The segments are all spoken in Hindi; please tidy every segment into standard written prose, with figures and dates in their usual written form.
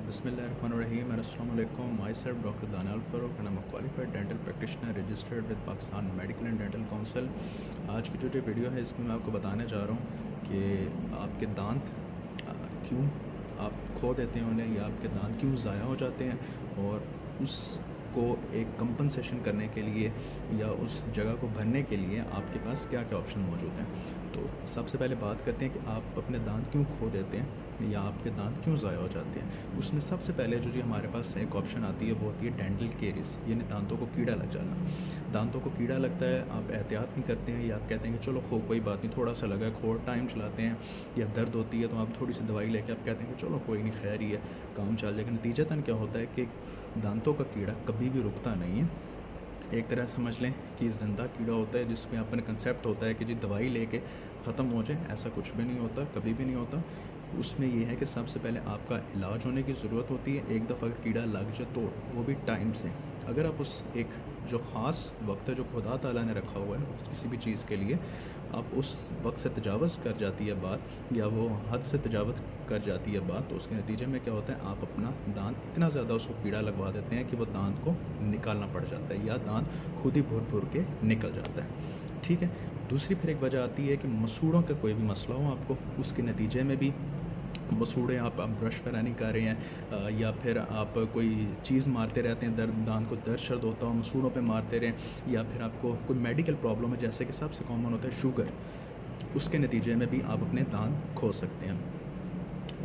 बिस्मिल्लाहिर्रहमानिर्रहीम अस्सलाम वालेकुम। My self doctor Daniyal Farooq and I am a qualified dental practitioner registered with Pakistan medical and dental council. आज की जो वीडियो है इसमें मैं आपको बताने जा रहा हूँ कि आपके दांत क्यों आप खो देते हैं उन्हें, या आपके दांत क्यों ज़ाया हो जाते हैं, और उसको एक कंपनसेशन करने के लिए या उस जगह को भरने के लिए आपके पास क्या क्या ऑप्शन मौजूद हैं। तो सबसे पहले बात करते हैं कि आप अपने दांत क्यों खो देते हैं या आपके दांत क्यों ज़ाया हो जाते हैं। उसमें सबसे पहले जो जी हमारे पास एक ऑप्शन आती है वो होती है डेंटल केरीज, यानी दांतों को कीड़ा लग जाना। दांतों को कीड़ा लगता है, आप एहतियात नहीं करते हैं या आप कहते हैं कि चलो कोई बात नहीं, थोड़ा सा लगा है, थोड़ा टाइम चलाते हैं, या दर्द होती है तो आप थोड़ी सी दवाई लेके आप कहते हैं कि चलो कोई नहीं, खैर ही है, काम चल जाएगा। नतीजतन क्या होता है कि दांतों का कीड़ा कभी भी रुकता नहीं है। एक तरह समझ लें कि ज़िंदा कीड़ा होता है जिसमें अपने कंसेप्ट होता है कि जी दवाई लेके ख़त्म हो जाए, ऐसा कुछ भी नहीं होता, कभी भी नहीं होता। उसमें ये है कि सबसे पहले आपका इलाज होने की ज़रूरत होती है। एक दफ़ा कीड़ा लग जाए तो वो भी टाइम से, अगर आप उस एक जो ख़ास वक्त है जो खुदा ताला ने रखा हुआ है किसी भी चीज़ के लिए, आप उस वक्त से तजावज़ कर जाती है बात, या वो हद से तजावज़ कर जाती है बात, तो उसके नतीजे में क्या होता है, आप अपना दांत इतना ज़्यादा उसको कीड़ा लगवा देते हैं कि वो दांत को निकालना पड़ जाता है या दांत खुद ही भुर भुर के निकल जाता है। ठीक है। दूसरी फिर एक वजह आती है कि मसूड़ों का कोई भी मसला हो आपको, उसके नतीजे में भी मसूड़े आप ब्रश वगैरह नहीं कर रहे हैं, या फिर आप कोई चीज़ मारते रहते हैं, दांत को दर्द शर्द होता हो, मसूड़ों पे मारते रहें, या फिर आपको कोई मेडिकल प्रॉब्लम है जैसे कि सबसे कॉमन होता है शुगर, उसके नतीजे में भी आप अपने दांत खो सकते हैं।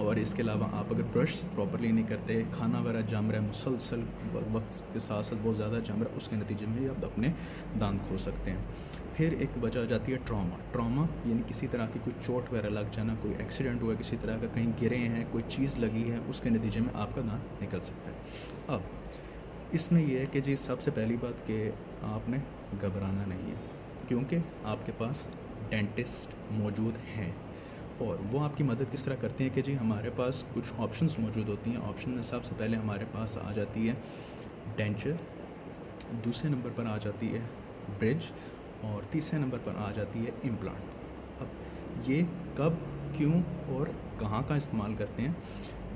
और इसके अलावा आप अगर ब्रश प्रॉपरली नहीं करते, खाना वगैरह जम रहा है मुसलसल वक्त के साथ साथ बहुत ज़्यादा जम रहा है, उसके नतीजे में भी आप अपने दांत खो सकते हैं। फिर एक वजह आ जाती है ट्रॉमा यानी किसी तरह की कोई चोट वगैरह लग जाना, कोई एक्सीडेंट हुआ, किसी तरह का कहीं गिरे हैं, कोई चीज़ लगी है, उसके नतीजे में आपका दांत निकल सकता है। अब इसमें यह है कि जी सबसे पहली बात कि आपने घबराना नहीं है, क्योंकि आपके पास डेंटिस्ट मौजूद हैं और वो आपकी मदद किस तरह करते हैं कि जी हमारे पास कुछ ऑप्शंस मौजूद होती हैं। ऑप्शन में सबसे पहले हमारे पास आ जाती है डेंचर, दूसरे नंबर पर आ जाती है ब्रिज, और तीसरे नंबर पर आ जाती है इम्प्लांट। अब ये कब, क्यों और कहाँ का इस्तेमाल करते हैं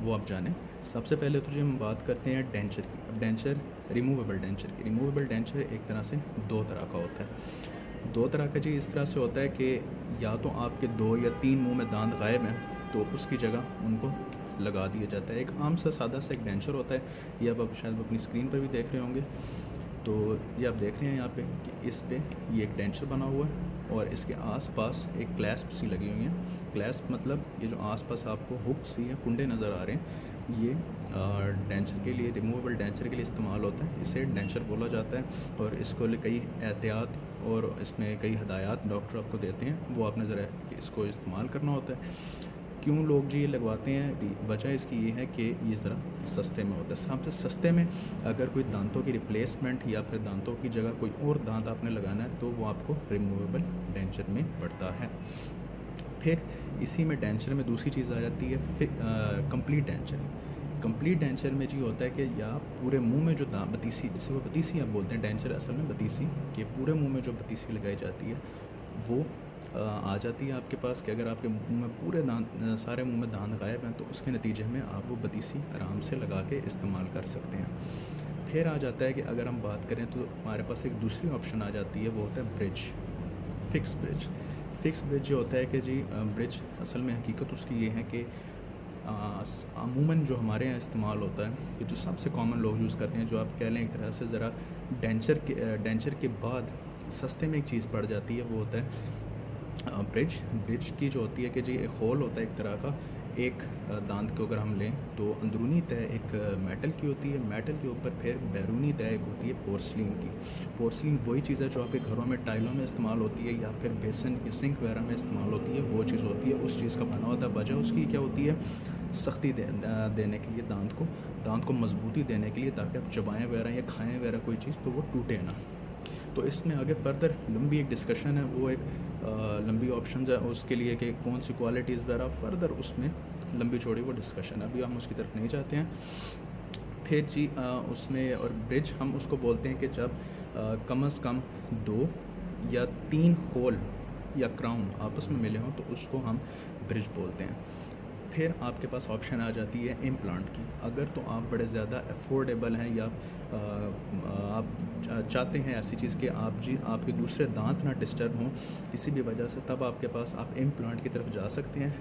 वो आप जानें। सबसे पहले तो जी हम बात करते हैं डेंचर की। अब डेंचर रिमूवेबल डेंचर की। रिमूवेबल डेंचर एक तरह से दो तरह का होता है। दो तरह का जी इस तरह से होता है कि या तो आपके 2 या 3 मुंह में दांत गायब हैं तो उसकी जगह उनको लगा दिया जाता है। एक आम सा सादा सा एक डेंचर होता है, ये अब आप शायद अपनी स्क्रीन पर भी देख रहे होंगे। तो ये आप देख रहे हैं यहाँ पे कि इस पे ये एक डेंचर बना हुआ है और इसके आसपास एक क्लैस्प सी लगी हुई है। क्लैस्प मतलब ये जो आसपास आपको हुक सी या कुंडे नज़र आ रहे हैं, ये डेंचर के लिए, रिमूवेबल डेंचर के लिए इस्तेमाल होता है। इसे डेंचर बोला जाता है और इसको लिए कई एहतियात और इसमें कई हदायत डॉक्टर आपको देते हैं, वो आपने ज़रा इसको इस्तेमाल करना होता है। क्यों लोग जी ये लगवाते हैं, वजह इसकी ये है कि ये ज़रा सस्ते में होता है। सबसे सस्ते में अगर कोई दांतों की रिप्लेसमेंट या फिर दांतों की जगह कोई और दांत आपने लगाना है तो वो आपको रिमूवेबल डेंचर में पड़ता है। फिर इसी में डेंचर में दूसरी चीज़ आ जाती है कंप्लीट डेंचर। कंप्लीट डेंचर में जी होता है कि या पूरे मुंह में जो बतीसी, जिसे वो बतीसी आप बोलते हैं, डेंचर असल में बतीसी, कि पूरे मुंह में जो बतीसी लगाई जाती है वो आ जाती है आपके पास, कि अगर आपके मुंह में पूरे दांत, सारे मुंह में दांत गायब हैं तो उसके नतीजे में आप वो बतीसी आराम से लगा के इस्तेमाल कर सकते हैं। फिर आ जाता है कि अगर हम बात करें तो हमारे पास एक दूसरी ऑप्शन आ जाती है, वो होता है bridge, fix bridge. Fix bridge जो होता है कि जी ब्रिज असल में हकीकत उसकी ये है कि अमूमन जो हमारे यहाँ इस्तेमाल होता है, कि जो सबसे कॉमन लोग यूज़ करते हैं, जो आप कह लें एक तरह से ज़रा डेंचर के बाद सस्ते में एक चीज़ पड़ जाती है, वो होता है ब्रिज। ब्रिज की जो होती है कि जी एक होल होता है एक तरह का, एक दांत को अगर हम लें तो अंदरूनी तय एक मेटल की होती है, मेटल के ऊपर फिर बैरूनी तय एक होती है पोर्सलिन की। पोर्सलिन वही चीज़ है जो आपके घरों में टाइलों में इस्तेमाल होती है या फिर बेसन की सिंक वगैरह में इस्तेमाल होती है, वो चीज़ होती है, उस चीज़ का बना होता है। वजह उसकी क्या होती है, सख्ती देने के लिए, दांत को मजबूती देने के लिए, ताकि आप चबाएँ वगैरह या खाएँ वगैरह कोई चीज़ तो वो टूटे ना। तो इसमें आगे फ़र्दर लंबी एक डिस्कशन है, वो एक लंबी ऑप्शंस है उसके लिए कि कौन सी क्वालिटीज़ वगैरह, फ़र्दर उसमें लंबी चौड़ी वो डिस्कशन है, अभी हम उसकी तरफ नहीं जाते हैं। फिर जी उसमें और ब्रिज हम उसको बोलते हैं कि जब कम अज़ कम 2 या 3 होल या क्राउन आपस में मिले हों तो उसको हम ब्रिज बोलते हैं। फिर आपके पास ऑप्शन आ जाती है इम्प्लांट की। अगर तो आप बड़े ज़्यादा अफोर्डेबल हैं या आप चाहते हैं ऐसी चीज़ कि आपके दूसरे दांत ना डिस्टर्ब हों किसी भी वजह से, तब आपके पास आप इम्प्लांट की तरफ जा सकते हैं।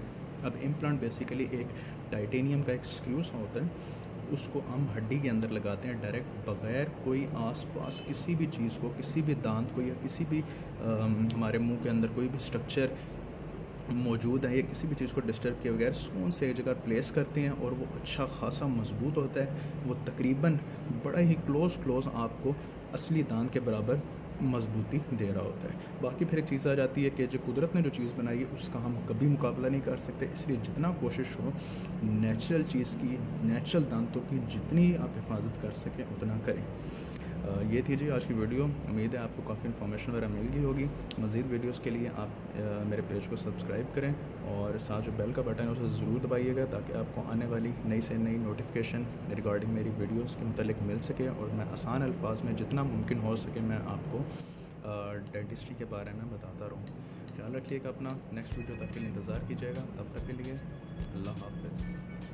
अब इम्प्लांट बेसिकली एक टाइटेनियम का एक स्क्रूस होता है, उसको हम हड्डी के अंदर लगाते हैं डायरेक्ट, बग़ैर कोई आसपास किसी भी चीज़ को, किसी भी दांत को या किसी भी हमारे मुंह के अंदर कोई भी स्ट्रक्चर मौजूद है या किसी भी चीज़ को डिस्टर्ब किए बगैर सुकून से एक जगह प्लेस करते हैं और वो अच्छा खासा मजबूत होता है। वो तकरीबन बड़ा ही क्लोज़ आपको असली दांत के बराबर मजबूती दे रहा होता है। बाकी फिर एक चीज़ आ जाती है कि जो कुदरत ने जो चीज़ बनाई है उसका हम कभी मुकाबला नहीं कर सकते, इसलिए जितना कोशिश हो नेचुरल चीज़ की, नेचुरल दांतों की जितनी आप हिफाजत कर सकें उतना करें। ये थी जी आज की वीडियो। उम्मीद है आपको काफ़ी इन्फॉर्मेशन वगैरह मिल गई होगी। मज़ीद वीडियोस के लिए आप मेरे पेज को सब्सक्राइब करें और साथ जो बेल का बटन है उसे ज़रूर दबाइएगा ताकि आपको आने वाली नई से नई नोटिफिकेशन रिगार्डिंग मेरी वीडियोस के मुतालिक मिल सके और मैं आसान अल्फाज में जितना मुमकिन हो सके मैं आपको डेंटिस्ट्री के बारे में बताता रहूँ। ख्याल रखिएगा अपना। नेक्स्ट वीडियो तक के लिए इंतज़ार कीजिएगा। तब तक के लिए अल्लाह हाफ़िज़।